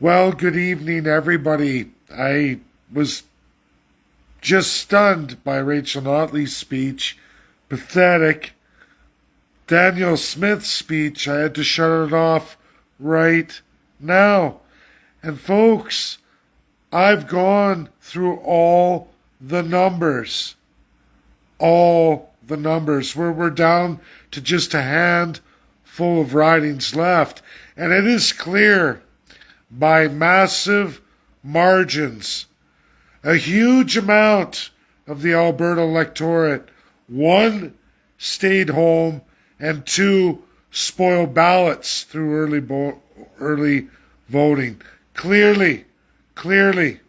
Well, good evening, everybody. I was just stunned by Rachel Notley's speech. Pathetic. Daniel Smith's speech, I had to shut it off right now. And folks, I've gone through all the numbers. All the numbers. We're down to just a handful of ridings left. And it is clear by massive margins. A huge amount of the Alberta electorate, one, stayed home, and two, spoiled ballots through early voting. Clearly. There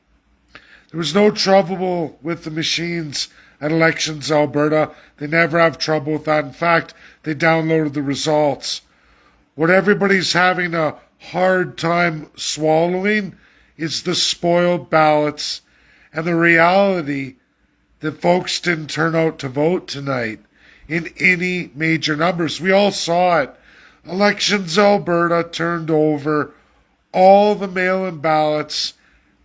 was no trouble with the machines at Elections Alberta. They never have trouble with that. In fact, they downloaded the results. What everybody's having a hard time swallowing is the spoiled ballots and the reality that folks didn't turn out to vote tonight in any major numbers. We all saw it. Elections Alberta turned over all the mail-in ballots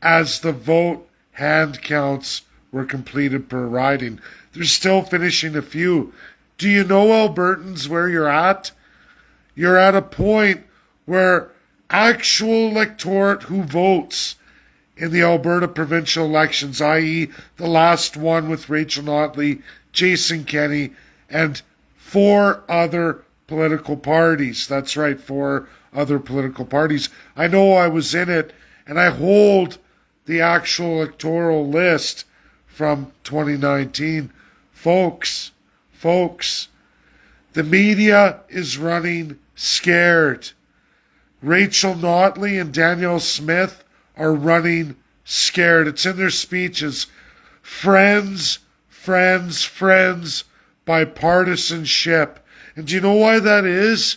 as the vote hand counts were completed per riding. They're still finishing a few. Do you know, Albertans, where you're at? You're at a point where actual electorate who votes in the Alberta provincial elections, i.e. the last one with Rachel Notley, Jason Kenney, and four other political parties. That's right, four other political parties. I know I was in it, and I hold the actual electoral list from 2019. Folks, the media is running scared. Rachel Notley and Daniel Smith are running scared. It's in their speeches. Friends, bipartisanship. And do you know why that is?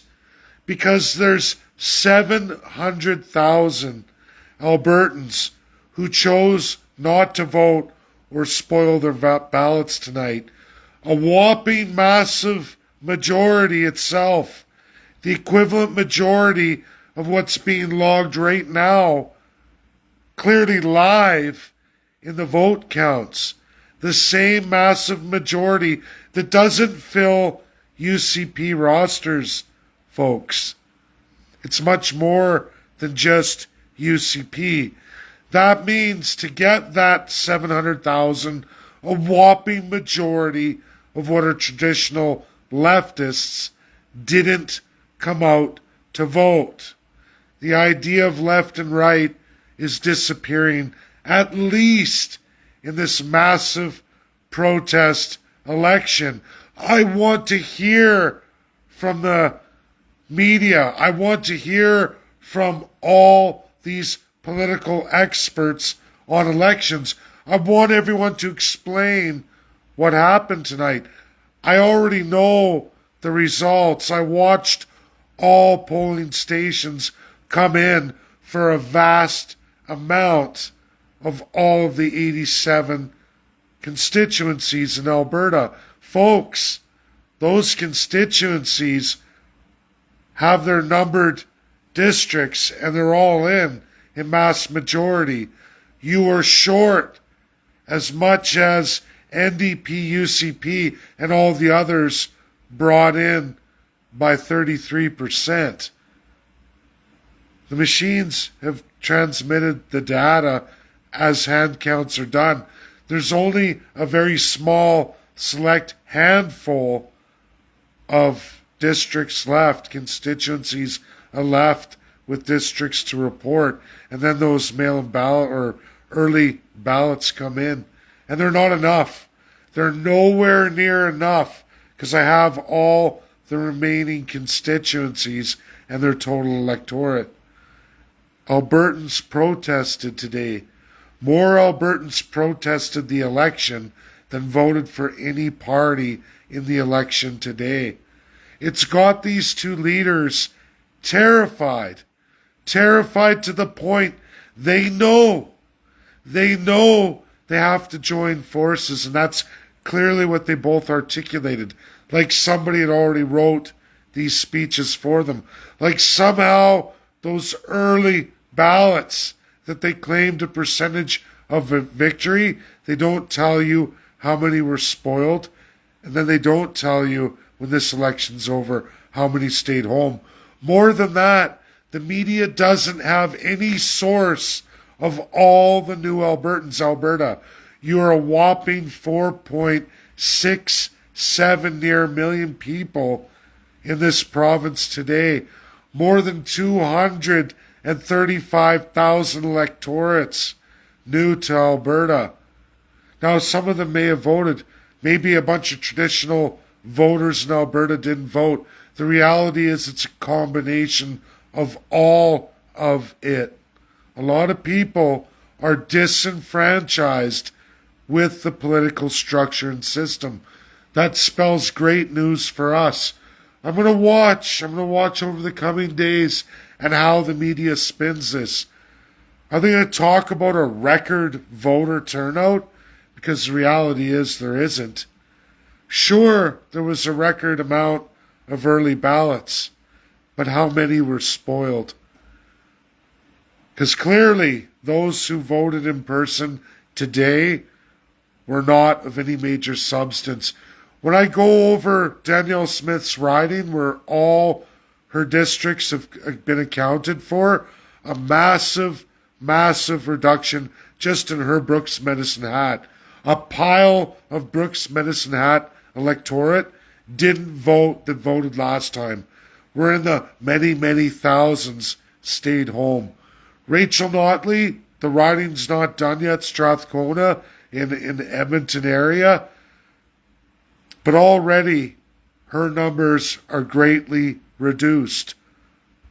Because there's 700,000 Albertans who chose not to vote or spoil their ballots tonight. A whopping massive majority itself. The equivalent majority of what's being logged right now, clearly live in the vote counts. The same massive majority that doesn't fill UCP rosters, folks. It's much more than just UCP. That means to get that 700,000, a whopping majority of what are traditional leftists didn't come out to vote. The idea of left and right is disappearing, at least in this massive protest election. I want to hear from the media. I want to hear from all these political experts on elections. I want everyone to explain what happened tonight. I already know the results. I watched all polling stations come in for a vast amount of all of the 87 constituencies in Alberta. Folks, those constituencies have their numbered districts and they're all in mass majority. You are short as much as NDP, UCP, and all the others brought in by 33%. The machines have transmitted the data as hand counts are done. There's only a very small, select handful of districts left, constituencies left with districts to report, and then those mail-in ballot or early ballots come in. And they're not enough. They're nowhere near enough because I have all the remaining constituencies and their total electorate. Albertans protested today. More Albertans protested the election than voted for any party in the election today. It's got these two leaders terrified to the point they know they have to join forces, and that's clearly what they both articulated. Like somebody had already wrote these speeches for them. Like somehow those early ballots that they claimed a percentage of a victory. They don't tell you how many were spoiled, and then they don't tell you when this election's over how many stayed home. More than that, the media doesn't have any source of all the new Albertans. Alberta, you are a whopping 4.67 near million people in this province today. More than 235,000 electorates new to Alberta. Now, some of them may have voted. Maybe a bunch of traditional voters in Alberta didn't vote. The reality is it's a combination of all of it. A lot of people are disenfranchised with the political structure and system. That spells great news for us. I'm going to watch over the coming days and how the media spins this. Are they going to talk about a record voter turnout? Because the reality is there isn't. Sure, there was a record amount of early ballots, but how many were spoiled? Because clearly, those who voted in person today were not of any major substance. When I go over Danielle Smith's riding, where all her districts have been accounted for, a massive, massive reduction just in her Brooks Medicine Hat. A pile of Brooks Medicine Hat electorate didn't vote that voted last time. We're in the many, many thousands stayed home. Rachel Notley, the riding's not done yet, Strathcona in the Edmonton area. But already her numbers are greatly reduced.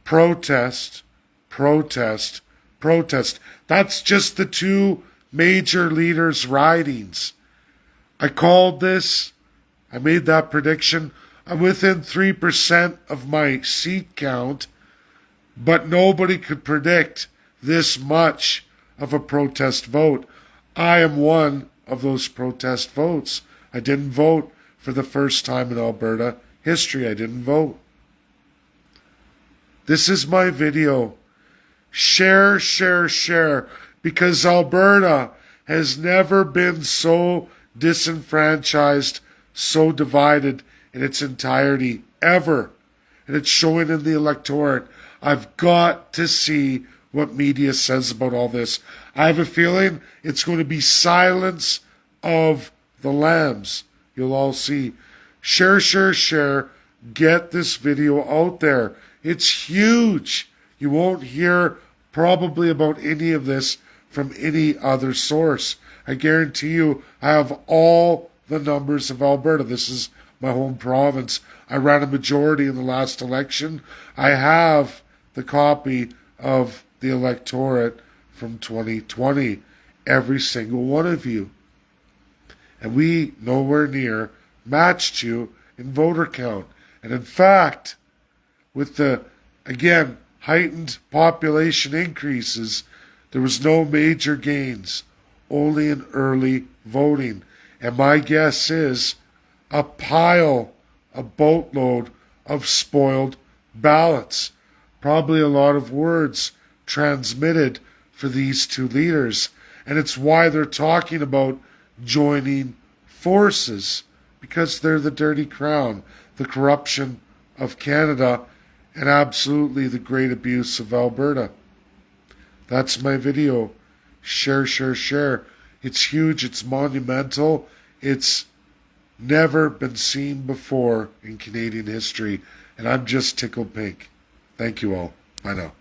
Protest, protest, protest. That's just the two major leaders' ridings. I called this. I made that prediction. I'm within 3% of my seat count, but nobody could predict this much of a protest vote. I am one of those protest votes. I didn't vote for the first time in Alberta history. I didn't vote. This is my video. Share, share, share, because Alberta has never been so disenfranchised, so divided in its entirety, ever. And it's showing in the electorate. I've got to see what media says about all this. I have a feeling it's going to be silence of the lambs. You'll all see. Share, share, share. Get this video out there. It's huge. You won't hear probably about any of this from any other source. I guarantee you, I have all the numbers of Alberta. This is my home province. I ran a majority in the last election. I have the copy of the electorate from 2020. Every single one of you. And we nowhere near matched you in voter count. And in fact, with the, again, heightened population increases, there was no major gains, only in early voting. And my guess is a boatload of spoiled ballots. Probably a lot of words transmitted for these two leaders. And it's why they're talking about joining forces, because they're the dirty crown, the corruption of Canada, and absolutely the great abuse of Alberta. That's my video. Share, share, share. It's huge. It's monumental. It's never been seen before in Canadian history. And I'm just tickled pink. Thank you all. Bye now.